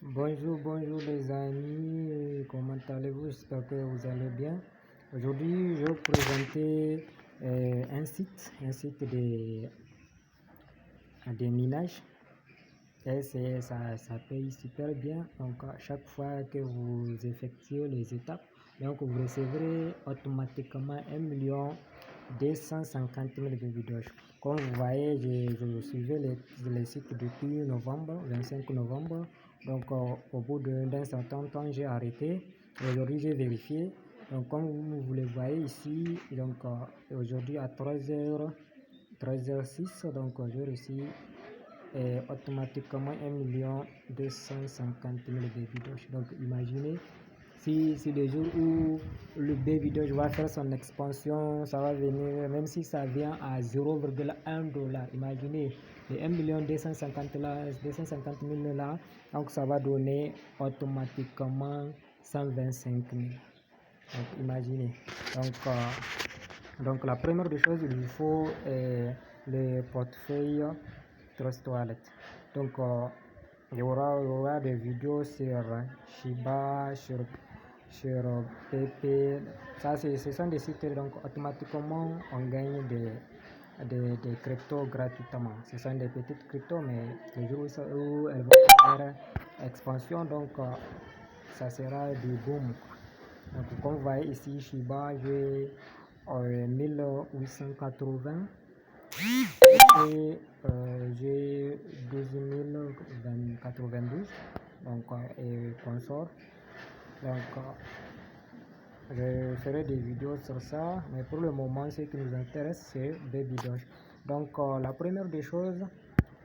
Bonjour les amis, comment allez-vous? J'espère que vous allez bien. Aujourd'hui, je vais vous présenter un site de minage. Et ça paye super bien. Donc, à chaque fois que vous effectuez les étapes, donc vous recevrez automatiquement 1 250 000 de. Comme vous voyez, je suivais les sites depuis novembre, 25 novembre. Donc, au bout d'un certain temps, j'ai arrêté. Aujourd'hui, j'ai vérifié. Donc, comme vous le voyez ici, donc aujourd'hui à 13h06, donc j'ai reçu automatiquement 1 250 000 baby doge. Donc imaginez si le jour où le baby doge va faire son expansion, ça va venir, même si ça vient à 0,1 dollar, imaginez les 1 250 000 là, donc ça va donner automatiquement 125 000. Donc imaginez. Donc la première des choses, il faut le portefeuille Trust Wallet. Donc il y aura des vidéos sur Shiba, sur PP. Ça, ce sont des sites, donc automatiquement on gagne des cryptos gratuitement. Ce sont des petites cryptos, mais le jour où elles vont faire expansion, donc ça sera du boom. Donc comme vous voyez ici, Shiba, j'ai 1880 et j'ai 12092 donc et consort. Donc je ferai des vidéos sur ça, mais pour le moment ce qui nous intéresse c'est Baby Doge. Donc la première des choses,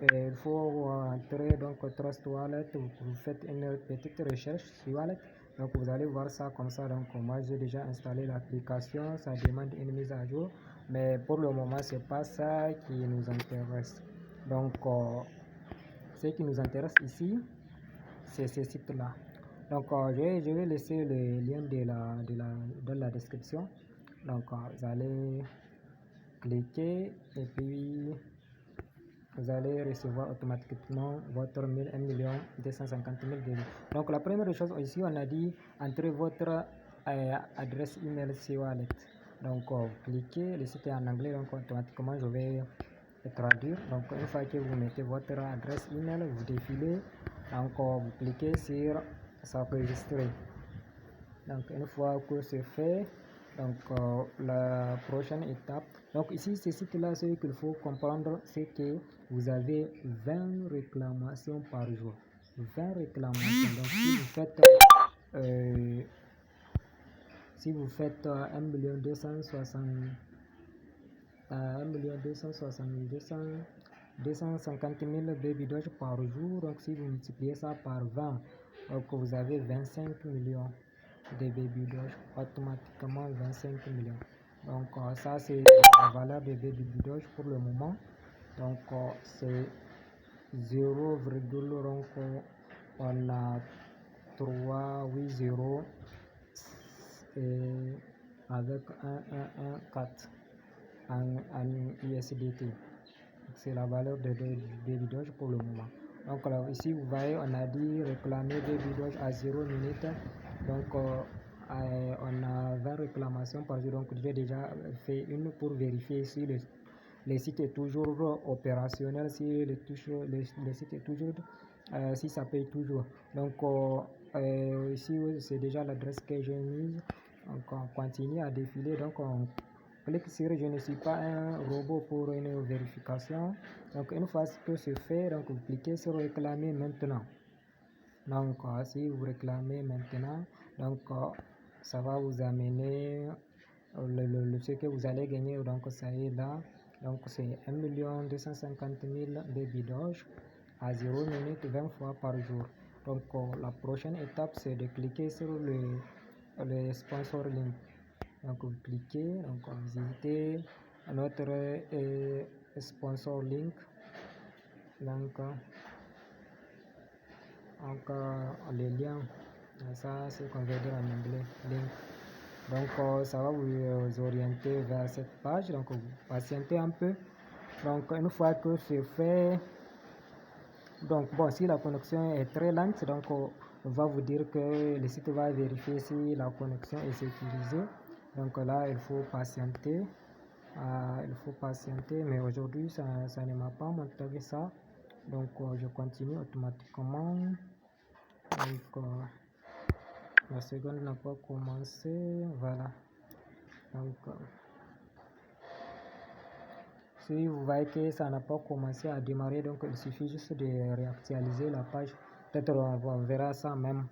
il faut entrer donc Trust Wallet. Vous faites une petite recherche sur Wallet, donc vous allez voir ça comme ça. Donc moi j'ai déjà installé l'application, ça demande une mise à jour, mais pour le moment c'est pas ça qui nous intéresse. Donc ce qui nous intéresse ici c'est ce site là. Donc je vais laisser le lien dans la description. Donc vous allez cliquer et puis vous allez recevoir automatiquement votre 1 250 000 $. Donc la première chose ici, on a dit entrez votre adresse email sur Wallet. Donc cliquez, le site est en anglais, donc automatiquement je vais traduire. Donc une fois que vous mettez votre adresse email, vous défilez, donc vous cliquez sur s'enregistrer. Donc une fois que c'est fait, donc la prochaine étape, donc ici ce site là, ce qu'il faut comprendre c'est que vous avez 20 réclamations par jour. 20 réclamations. Donc si vous faites 250 000 baby doge par jour, donc si vous multipliez ça par 20, donc vous avez 25 millions de baby doge, automatiquement 25 millions. Donc ça c'est la valeur de baby doge pour le moment. Donc c'est 0, donc on a 380 avec 114 en USDT. C'est la valeur de baby doge pour le moment. Donc là, ici vous voyez, on a dit réclamer baby doge à 0 minutes. Donc on a 20 réclamations par jour. Donc j'ai déjà fait une pour vérifier si le site est toujours opérationnel, si le site est toujours si ça paye toujours. Donc ici c'est déjà l'adresse que j'ai mise. Donc on continue à défiler. Donc on clique sur je ne suis pas un robot pour une vérification. Donc une fois que c'est fait, donc vous cliquez sur réclamer maintenant. Donc si vous réclamez maintenant, donc ça va vous amener ce que vous allez gagner. Donc ça est là. Donc c'est 1 250 000 baby doge à 0 minute 20 fois par jour. Donc la prochaine étape c'est de cliquer sur le sponsor link. Donc vous cliquez, donc visitez notre sponsor link. Donc le lien, ça c'est qu'on veut dire en anglais, link. Donc ça va vous orienter vers cette page. Donc vous patientez un peu. Donc une fois que c'est fait, Donc bon, si la connexion est très lente, donc on va vous dire que le site va vérifier si la connexion est sécurisée. Donc là, il faut patienter. Mais aujourd'hui, ça ne m'a pas montré ça. Donc je continue automatiquement. Donc la seconde n'a pas commencé. Voilà. Donc si vous voyez que ça n'a pas commencé à démarrer, donc il suffit juste de réactualiser la page. Peut-être on verra ça même.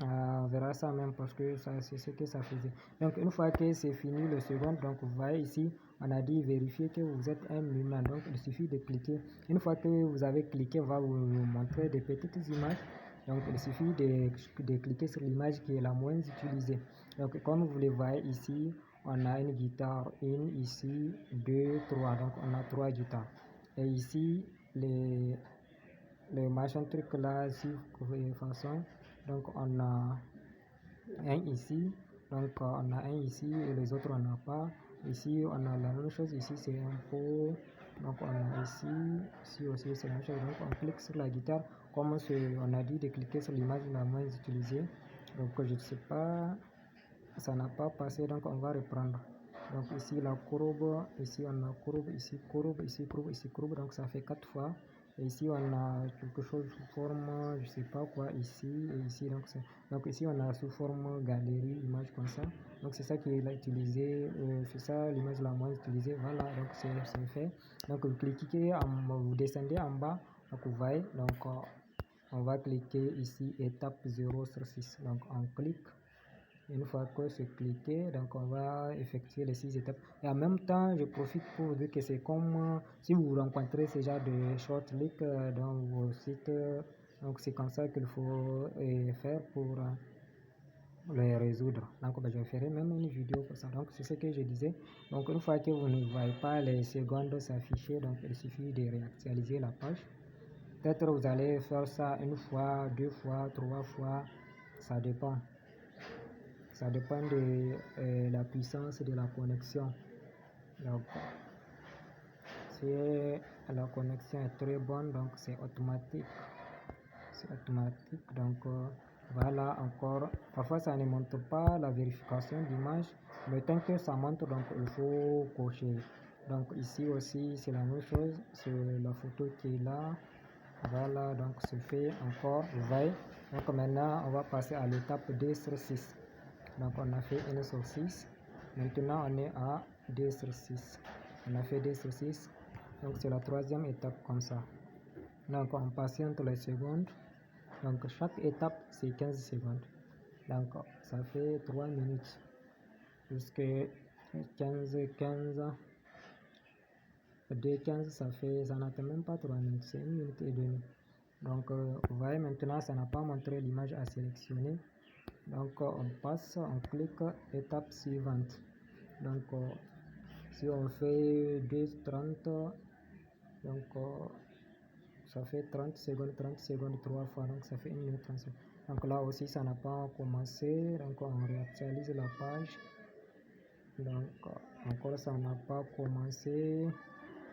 On verra ça même parce que c'est ce que ça faisait. Donc une fois que c'est fini le second, donc vous voyez ici, on a dit vérifier que vous êtes un humain. Donc il suffit de cliquer. Une fois que vous avez cliqué, on va vous montrer des petites images. Donc il suffit de cliquer sur l'image qui est la moins utilisée. Donc comme vous le voyez ici, on a une guitare, une ici, deux, trois. Donc on a trois guitares. Et ici, le machin truc là, si vous pouvez façon. Donc on a un ici, donc on a un ici et les autres on n'a pas. Ici on a la même chose, ici c'est un pot, donc on a ici aussi c'est la même chose. Donc on clique sur la guitare, comme on a dit de cliquer sur l'image la moins utilisée. Donc je ne sais pas, ça n'a pas passé, donc on va reprendre. Donc ici la courbe, ici on a courbe, ici courbe, ici courbe, ici courbe, donc ça fait 4 fois. Et ici on a quelque chose sous forme, je sais pas quoi, ici et ici. Donc ici on a sous forme galerie, image comme ça. Donc c'est ça qui est là utilisé, c'est ça l'image la moins utilisée. Voilà, donc c'est fait. Donc vous cliquez, vous descendez en bas, donc vous voyez, donc on va cliquer ici étape 0 sur 6. Donc on clique. Une fois que c'est cliqué, donc on va effectuer les 6 étapes. Et en même temps, je profite pour vous dire que c'est comme si vous rencontrez ce genre de short link dans vos sites. Donc c'est comme ça qu'il faut faire pour les résoudre. Donc je ferai même une vidéo pour ça. Donc c'est ce que je disais. Donc une fois que vous ne voyez pas les secondes s'afficher, donc il suffit de réactualiser la page. Peut-être vous allez faire ça une fois, deux fois, trois fois, ça dépend. Ça dépend de la puissance de la connexion. Donc, si la connexion est très bonne, donc c'est automatique. C'est automatique. Donc, voilà encore. Parfois, ça ne montre pas la vérification d'image, mais tant que ça montre, donc il faut cocher. Donc, ici aussi, c'est la même chose. C'est la photo qui est là. Voilà, donc c'est fait encore. Vous voyez. Donc, maintenant, on va passer à l'étape 2 sur 6. Donc on a fait 1 sur 6. Maintenant on est à 2 sur 6. On a fait 2 sur 6. Donc c'est la troisième étape comme ça. Donc on patiente les secondes. Donc chaque étape c'est 15 secondes. Donc ça fait 3 minutes. Jusque 15. 2,15 ça n'atteint même pas 3 minutes. C'est 1 minute et demie. Donc vous voyez maintenant ça n'a pas montré l'image à sélectionner. Donc on passe, on clique étape suivante. Donc si on fait 2,30, donc ça fait 30 secondes 3 fois, donc ça fait 1 minute 30 secondes. Donc là aussi ça n'a pas commencé, donc on réactualise la page. Donc encore ça n'a pas commencé,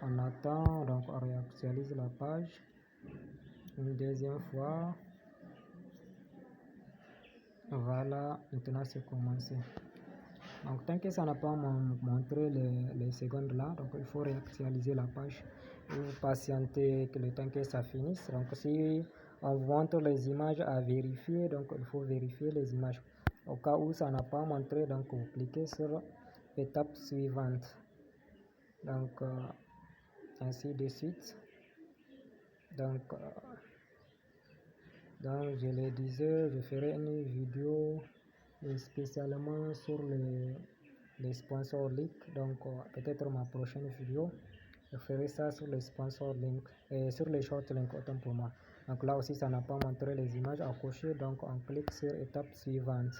on attend, donc on réactualise la page une deuxième fois. Voilà, maintenant c'est commencé. Donc tant que ça n'a pas montré les secondes là, donc il faut réactualiser la page ou patienter que le temps que ça finisse. Donc si on vous montre les images à vérifier, donc il faut vérifier les images. Au cas où ça n'a pas montré, donc vous cliquez sur étape suivante. Donc ainsi de suite. Donc je le disais, je ferai une vidéo spécialement sur les sponsors link. Donc peut-être ma prochaine vidéo je ferai ça sur les sponsors link et sur les short link autant pour moi. Donc là aussi ça n'a pas montré les images à cocher, donc on clique sur étape suivante.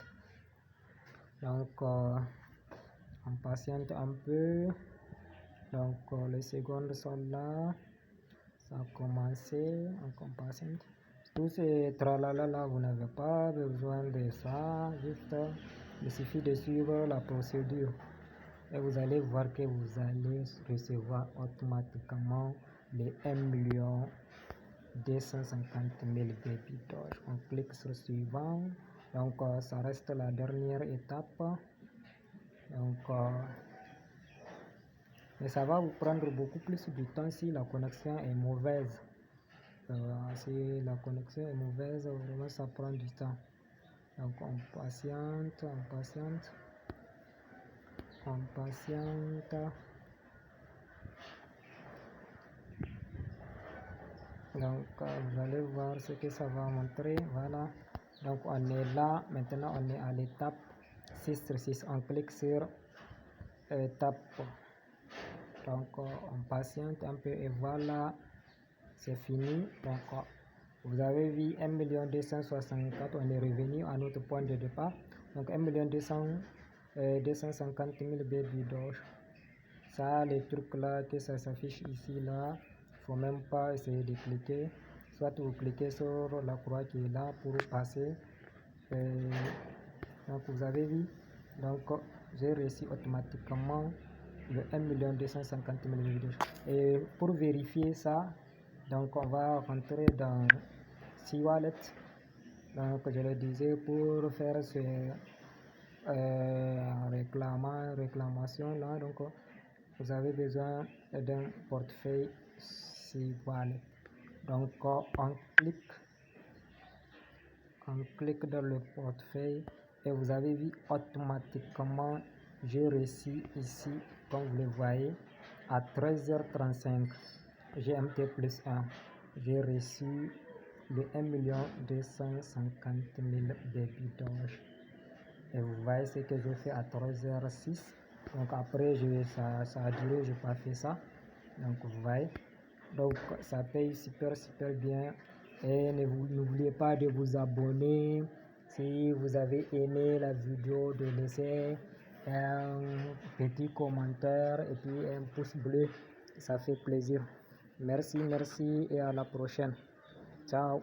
Donc on patiente un peu. Donc les secondes sont là, ça a commencé, on patiente. Tout ce tralala là, vous n'avez pas besoin de ça, juste il suffit de suivre la procédure et vous allez voir que vous allez recevoir automatiquement les 1 million 250 000 baby doge. On clique sur suivant. Donc ça reste la dernière étape. Donc mais ça va vous prendre beaucoup plus de temps si la connexion est mauvaise. Si la connexion est mauvaise, vraiment ça prend du temps. Donc on patiente. Donc vous allez voir ce que ça va montrer. Voilà, donc on est là. Maintenant on est à l'étape 6. On clique sur étape. Donc on patiente un peu et voilà, c'est fini. Donc vous avez vu 1 264 000, on est revenu à notre point de départ. Donc 1 250 000 baby doge. Ça, les trucs là que ça s'affiche ici là, faut même pas essayer de cliquer. Soit vous cliquez sur la croix qui est là pour passer. Donc vous avez vu, donc j'ai reçu automatiquement le 1 250 000 baby doge. Et pour vérifier ça, donc on va rentrer dans C-Wallet. Donc je le disais, pour faire ce réclamation là, donc vous avez besoin d'un portefeuille C-Wallet. Donc on clique dans le portefeuille et vous avez vu automatiquement j'ai reçu ici, comme vous le voyez, à 13h35 GMT plus 1, j'ai reçu le 1 250 000 baby doge. Et vous voyez ce que j'ai fait à 13h06. Donc après ça a duré, je n'ai pas fait ça. Donc vous voyez, donc ça paye super bien. Et n'oubliez pas de vous abonner. Si vous avez aimé la vidéo, de laisser un petit commentaire et puis un pouce bleu, ça fait plaisir. Merci et à la prochaine. Ciao.